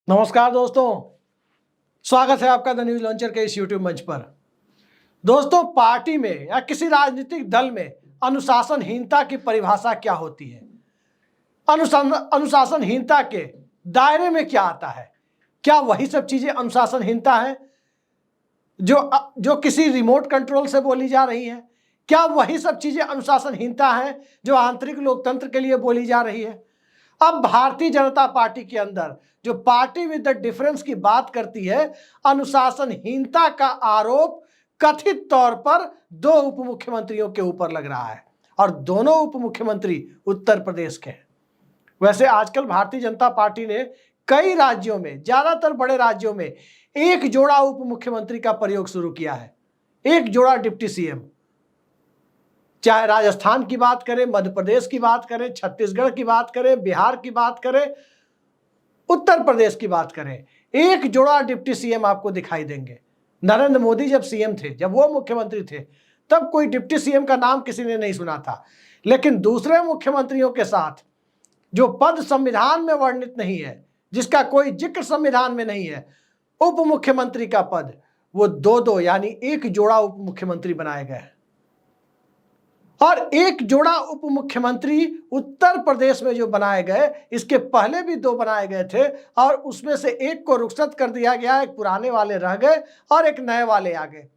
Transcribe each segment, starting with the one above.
नमस्कार दोस्तों, स्वागत है आपका द न्यूज लॉन्चर के इस यूट्यूब मंच पर। दोस्तों, पार्टी में या किसी राजनीतिक दल में अनुशासनहीनता की परिभाषा क्या होती है? अनुशासनहीनता के दायरे में क्या आता है? क्या वही सब चीजें अनुशासनहीनता है जो किसी रिमोट कंट्रोल से बोली जा रही है? क्या वही सब चीजें अनुशासनहीनता है जो आंतरिक लोकतंत्र के लिए बोली जा रही है? अब भारतीय जनता पार्टी के अंदर जो पार्टी विद द डिफरेंस की बात करती है, अनुशासनहीनता का आरोप कथित तौर पर दो उप मुख्यमंत्रियों के ऊपर लग रहा है और दोनों उप मुख्यमंत्री उत्तर प्रदेश के हैं। वैसे आजकल भारतीय जनता पार्टी ने कई राज्यों में, ज्यादातर बड़े राज्यों में एक जोड़ा उप मुख्यमंत्री का प्रयोग शुरू किया है, एक जोड़ा डिप्टी सीएम। चाहे राजस्थान की बात करें, मध्य प्रदेश की बात करें, छत्तीसगढ़ की बात करें, बिहार की बात करें, उत्तर प्रदेश की बात करें, एक जोड़ा डिप्टी सीएम आपको दिखाई देंगे। नरेंद्र मोदी जब सीएम थे, जब वो मुख्यमंत्री थे, तब कोई डिप्टी सीएम का नाम किसी ने नहीं सुना था। लेकिन दूसरे मुख्यमंत्रियों के साथ जो पद संविधान में वर्णित नहीं है, जिसका कोई जिक्र संविधान में नहीं है, उप मुख्यमंत्री का पद, वो दो यानी एक जोड़ा उप मुख्यमंत्री बनाए गए। और एक जोड़ा उप मुख्यमंत्री उत्तर प्रदेश में जो बनाए गए, इसके पहले भी दो बनाए गए थे और उसमें से एक को रुखसत कर दिया गया, एक पुराने वाले रह गए और एक नए वाले आ गए।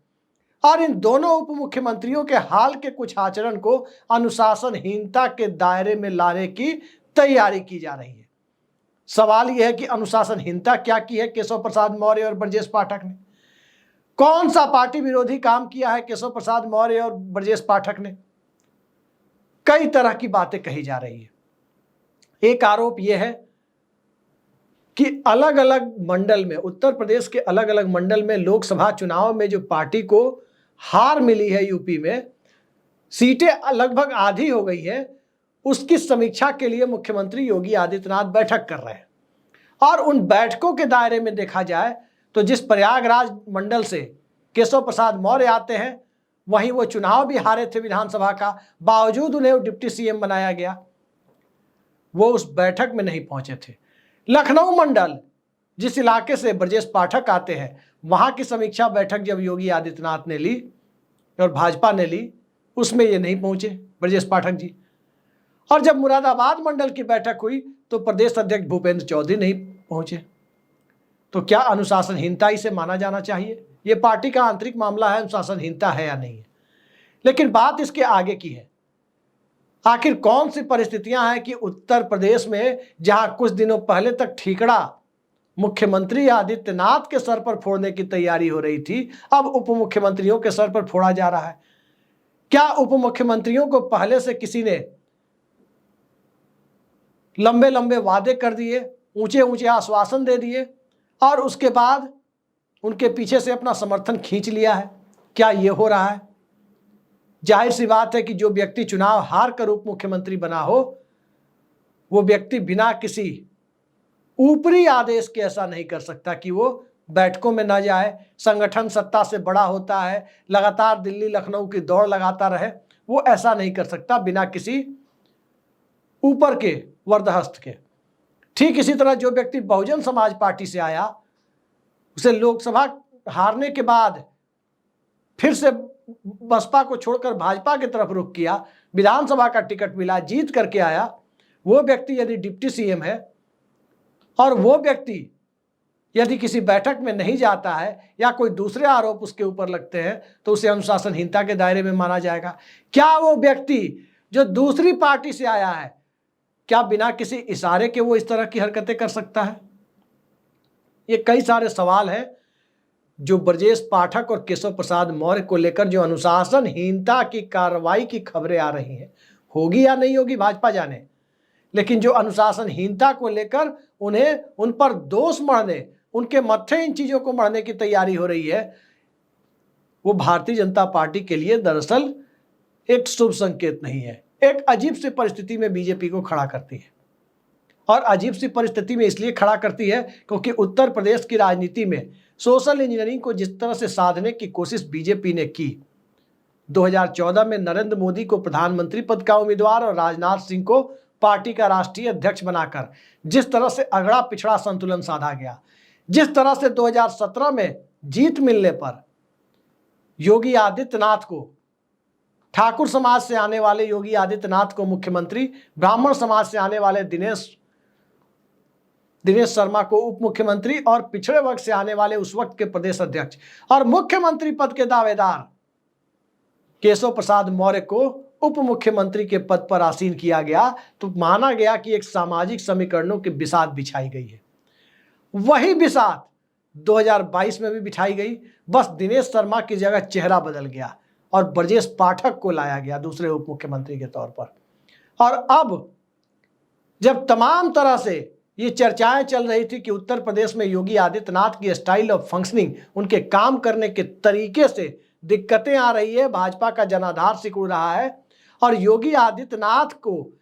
और इन दोनों उप मुख्यमंत्रियों के हाल के कुछ आचरण को अनुशासनहीनता के दायरे में लाने की तैयारी की जा रही है। सवाल यह है कि अनुशासनहीनता क्या की है केशव प्रसाद मौर्य और ब्रजेश पाठक ने? कौन सा पार्टी विरोधी काम किया है केशव प्रसाद मौर्य और ब्रजेश पाठक ने? कई तरह की बातें कही जा रही है। एक आरोप यह है कि अलग अलग मंडल में, उत्तर प्रदेश के अलग अलग मंडल में लोकसभा चुनाव में जो पार्टी को हार मिली है, यूपी में सीटें लगभग आधी हो गई है, उसकी समीक्षा के लिए मुख्यमंत्री योगी आदित्यनाथ बैठक कर रहे हैं। और उन बैठकों के दायरे में देखा जाए तो जिस प्रयागराज मंडल से केशव प्रसाद मौर्य आते हैं, वहीं वो चुनाव भी हारे थे विधानसभा का, बावजूद उन्हें डिप्टी सीएम बनाया गया। वो उस बैठक में नहीं पहुंचे थे। लखनऊ मंडल, जिस इलाके से ब्रजेश पाठक आते हैं, वहां की समीक्षा बैठक जब योगी आदित्यनाथ ने ली और भाजपा ने ली, उसमें ये नहीं पहुंचे ब्रजेश पाठक जी। और जब मुरादाबाद मंडल की बैठक हुई तो प्रदेश अध्यक्ष भूपेंद्र चौधरी नहीं पहुंचे। तो क्या अनुशासनहीनता इसे माना जाना चाहिए? ये पार्टी का आंतरिक मामला है, अनुशासनहीनता है या नहीं है। लेकिन बात इसके आगे की है, आखिर कौन सी परिस्थितियां हैं कि उत्तर प्रदेश में, जहां कुछ दिनों पहले तक ठीकरा मुख्यमंत्री आदित्यनाथ के सर पर फोड़ने की तैयारी हो रही थी, अब उप मुख्यमंत्रियों के सर पर फोड़ा जा रहा है। क्या उप मुख्यमंत्रियों को पहले से किसी ने लंबे लंबे वादे कर दिए, ऊंचे ऊंचे आश्वासन दे दिए और उसके बाद उनके पीछे से अपना समर्थन खींच लिया है? क्या ये हो रहा है? जाहिर सी बात है कि जो व्यक्ति चुनाव हार कर उप मुख्यमंत्री बना हो, वो व्यक्ति बिना किसी ऊपरी आदेश के ऐसा नहीं कर सकता कि वो बैठकों में ना जाए। संगठन सत्ता से बड़ा होता है, लगातार दिल्ली लखनऊ की दौड़ लगाता रहे, वो ऐसा नहीं कर सकता बिना किसी ऊपर के वरदहस्त के। ठीक इसी तरह जो व्यक्ति बहुजन समाज पार्टी से आया, उसे लोकसभा हारने के बाद फिर से बसपा को छोड़कर भाजपा की तरफ रुख किया, विधानसभा का टिकट मिला, जीत करके आया, वो व्यक्ति यदि डिप्टी सीएम है और वो व्यक्ति यदि किसी बैठक में नहीं जाता है या कोई दूसरे आरोप उसके ऊपर लगते हैं, तो उसे अनुशासनहीनता के दायरे में माना जाएगा। क्या वो व्यक्ति जो दूसरी पार्टी से आया है, क्या बिना किसी इशारे के वो इस तरह की हरकतें कर सकता है? ये कई सारे सवाल हैं जो ब्रजेश पाठक और केशव प्रसाद मौर्य को लेकर जो अनुशासनहीनता की कार्रवाई की खबरें आ रही हैं, होगी या नहीं होगी भाजपा जाने, लेकिन जो अनुशासनहीनता को लेकर उन्हें उन पर दोष मढ़ने, उनके मत्थे इन चीजों को मढ़ने की तैयारी हो रही है, वो भारतीय जनता पार्टी के लिए दरअसल एक शुभ संकेत नहीं है। एक अजीब सी परिस्थिति में बीजेपी को खड़ा करती है। और अजीब सी परिस्थिति में इसलिए खड़ा करती है क्योंकि उत्तर प्रदेश की राजनीति में सोशल इंजीनियरिंग को जिस तरह से साधने की कोशिश बीजेपी ने की, 2014 में नरेंद्र मोदी को प्रधानमंत्री पद का उम्मीदवार और राजनाथ सिंह को पार्टी का राष्ट्रीय अध्यक्ष बनाकर जिस तरह से अगड़ा पिछड़ा संतुलन साधा गया, जिस तरह से 2017 में जीत मिलने पर योगी आदित्यनाथ को, ठाकुर समाज से आने वाले योगी आदित्यनाथ को मुख्यमंत्री, ब्राह्मण समाज से आने वाले दिनेश शर्मा को उप मुख्यमंत्री और पिछड़े वर्ग से आने वाले उस वक्त के प्रदेश अध्यक्ष और मुख्यमंत्री पद के दावेदार केशव प्रसाद मौर्य को उप मुख्यमंत्री के पद पर आसीन किया गया, तो माना गया कि एक सामाजिक समीकरणों की बिसात बिछाई गई है। वही बिसात 2022 में भी बिछाई गई, बस दिनेश शर्मा की जगह चेहरा बदल गया और ब्रजेश पाठक को लाया गया दूसरे उप मुख्यमंत्री के तौर पर। और अब जब तमाम तरह से ये चर्चाएं चल रही थी कि उत्तर प्रदेश में योगी आदित्यनाथ की स्टाइल ऑफ फंक्शनिंग, उनके काम करने के तरीके से दिक्कतें आ रही है, भाजपा का जनाधार सिकुड़ रहा है और योगी आदित्यनाथ को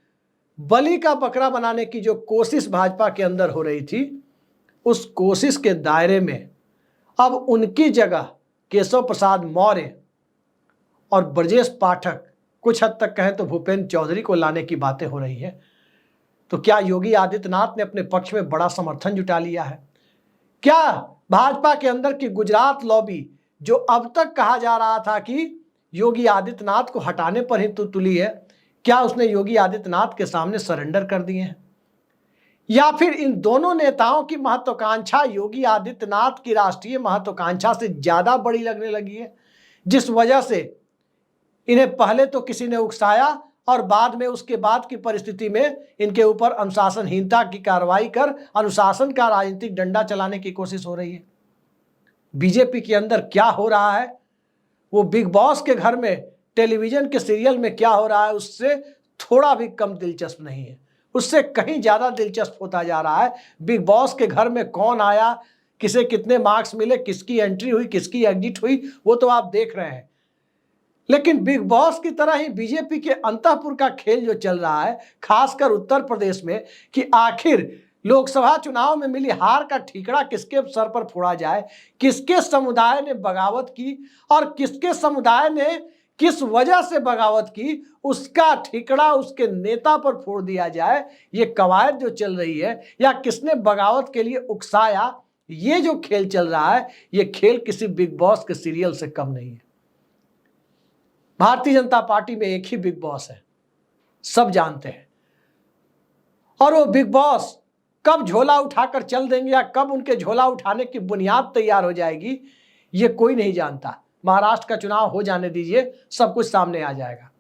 बलि का बकरा बनाने की जो कोशिश भाजपा के अंदर हो रही थी, उस कोशिश के दायरे में अब उनकी जगह केशव प्रसाद मौर्य और ब्रजेश पाठक, कुछ हद तक कहें तो भूपेंद्र चौधरी को लाने की बातें हो रही है। तो क्या योगी आदित्यनाथ ने अपने पक्ष में बड़ा समर्थन जुटा लिया है? क्या भाजपा के अंदर की गुजरात लॉबी, जो अब तक कहा जा रहा था कि योगी आदित्यनाथ को हटाने पर ही तुली है, क्या उसने योगी आदित्यनाथ के सामने सरेंडर कर दिए हैं? या फिर इन दोनों नेताओं की महत्वाकांक्षा योगी आदित्यनाथ की राष्ट्रीय महत्वाकांक्षा से ज्यादा बड़ी लगने लगी है, जिस वजह से इन्हें पहले तो किसी ने उकसाया और बाद में उसके बाद की परिस्थिति में इनके ऊपर अनुशासनहीनता की कार्रवाई कर अनुशासन का राजनीतिक डंडा चलाने की कोशिश हो रही है। बीजेपी के अंदर क्या हो रहा है, वो बिग बॉस के घर में टेलीविजन के सीरियल में क्या हो रहा है, उससे थोड़ा भी कम दिलचस्प नहीं है, उससे कहीं ज्यादा दिलचस्प होता जा रहा है बिग बॉस के घर में कौन आया, किसे कितने मार्क्स मिले, किसकी एंट्री हुई, किसकी एग्जिट हुई, वो तो आप देख रहे हैं। लेकिन बिग बॉस की तरह ही बीजेपी के अंतःपुर का खेल जो चल रहा है, खासकर उत्तर प्रदेश में, कि आखिर लोकसभा चुनाव में मिली हार का ठीकरा किसके सर पर फोड़ा जाए, किसके समुदाय ने बगावत की और किसके समुदाय ने किस वजह से बगावत की, उसका ठीकरा उसके नेता पर फोड़ दिया जाए। ये कवायद जो चल रही है, या किसने बगावत के लिए उकसाया, ये जो खेल चल रहा है, ये खेल किसी बिग बॉस के सीरियल से कम नहीं है। भारतीय जनता पार्टी में एक ही बिग बॉस है, सब जानते हैं, और वो बिग बॉस कब झोला उठाकर चल देंगे या कब उनके झोला उठाने की बुनियाद तैयार हो जाएगी, ये कोई नहीं जानता। महाराष्ट्र का चुनाव हो जाने दीजिए, सब कुछ सामने आ जाएगा।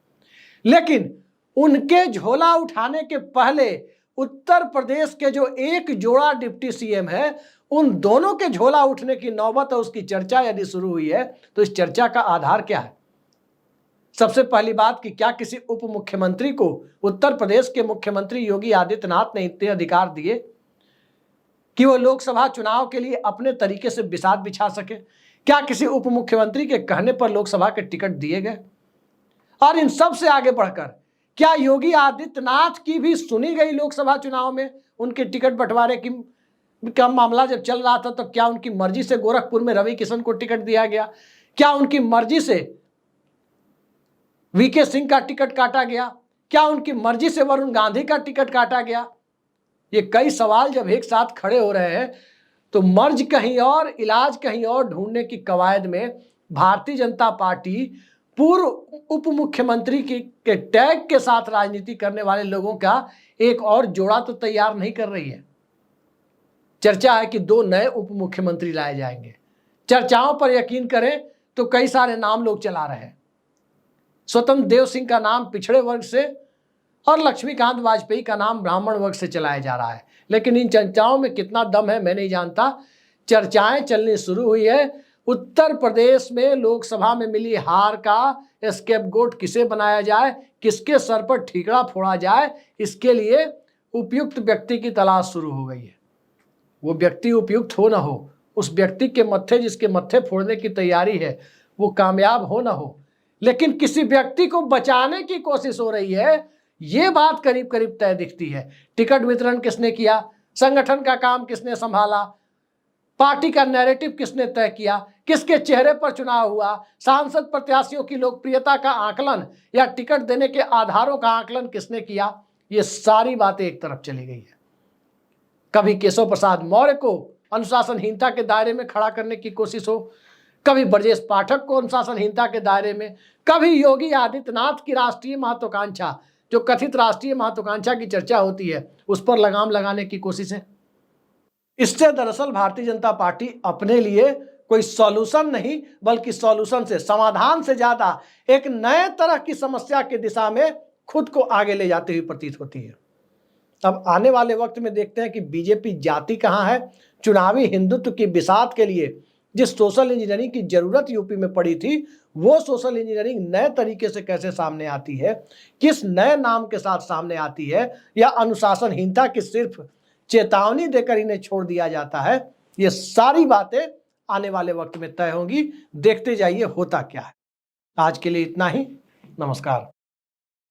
लेकिन उनके झोला उठाने के पहले उत्तर प्रदेश के जो एक जोड़ा डिप्टी सीएम है, उन दोनों के झोला उठने की नौबत और उसकी चर्चा यदि शुरू हुई है, तो इस चर्चा का आधार क्या है? सबसे पहली बात कि क्या किसी उप मुख्यमंत्री को उत्तर प्रदेश के मुख्यमंत्री योगी आदित्यनाथ ने इतने अधिकार दिए कि वो लोकसभा चुनाव के लिए अपने तरीके से बिसात बिछा सके? क्या किसी उप मुख्यमंत्री के कहने पर लोकसभा के टिकट दिए गए? और इन सब से आगे बढ़कर क्या योगी आदित्यनाथ की भी सुनी गई लोकसभा चुनाव में? उनके टिकट बंटवारे का मामला जब चल रहा था, तो क्या उनकी मर्जी से गोरखपुर में रवि किशन को टिकट दिया गया? क्या उनकी मर्जी से वीके सिंह का टिकट काटा गया? क्या उनकी मर्जी से वरुण गांधी का टिकट काटा गया? ये कई सवाल जब एक साथ खड़े हो रहे हैं, तो मर्ज कहीं और, इलाज कहीं और ढूंढने की कवायद में भारतीय जनता पार्टी पूर्व उप मुख्यमंत्री के टैग के साथ राजनीति करने वाले लोगों का एक और जोड़ा तो तैयार नहीं कर रही है। चर्चा है कि 2 नए उप मुख्यमंत्री लाए जाएंगे। चर्चाओं पर यकीन करें तो कई सारे नाम लोग चला रहे हैं। स्वतंत्र देव सिंह का नाम पिछड़े वर्ग से और लक्ष्मीकांत वाजपेयी का नाम ब्राह्मण वर्ग से चलाया जा रहा है, लेकिन इन चर्चाओं में कितना दम है मैं नहीं जानता। चर्चाएं चलनी शुरू हुई है। उत्तर प्रदेश में लोकसभा में मिली हार का स्केपगोट किसे बनाया जाए, किसके सर पर ठीकरा फोड़ा जाए, इसके लिए उपयुक्त व्यक्ति की तलाश शुरू हो गई है। वो व्यक्ति उपयुक्त हो ना हो, उस व्यक्ति के मत्थे, जिसके मत्थे फोड़ने की तैयारी है, वो कामयाब हो ना हो, लेकिन किसी व्यक्ति को बचाने की कोशिश हो रही है, ये बात करीब करीब तय दिखती है। टिकट वितरण किसने किया, संगठन का काम किसने संभाला, पार्टी का नैरेटिव किसने तय किया, किसके चेहरे पर चुनाव हुआ, सांसद प्रत्याशियों की लोकप्रियता का आकलन या टिकट देने के आधारों का आकलन किसने किया, ये सारी बातें एक तरफ चली गई है। कभी केशव प्रसाद मौर्य को अनुशासनहीनता के दायरे में खड़ा करने की कोशिश हो, कभी ब्रजेश पाठक को अनुशासनहीनता के दायरे में, कभी योगी आदित्यनाथ की राष्ट्रीय महत्वाकांक्षा, जो कथित राष्ट्रीय महत्वाकांक्षा की चर्चा होती है, उस पर लगाम लगाने की कोशिश है। इससे दरअसल भारतीय जनता पार्टी अपने लिए कोई सॉल्यूशन नहीं बल्कि सॉल्यूशन से, समाधान से ज्यादा एक नए तरह की समस्या की दिशा में खुद को आगे ले जाती हुई प्रतीत होती है। अब आने वाले वक्त में देखते हैं कि बीजेपी जाती कहां है। चुनावी हिंदुत्व की बिसात के लिए जिस सोशल इंजीनियरिंग की जरूरत यूपी में पड़ी थी, वो सोशल इंजीनियरिंग नए तरीके से कैसे सामने आती है, किस नए नाम के साथ सामने आती है, या अनुशासनहीनता की सिर्फ चेतावनी देकर इन्हें छोड़ दिया जाता है, ये सारी बातें आने वाले वक्त में तय होंगी। देखते जाइए होता क्या है। आज के लिए इतना ही। नमस्कार।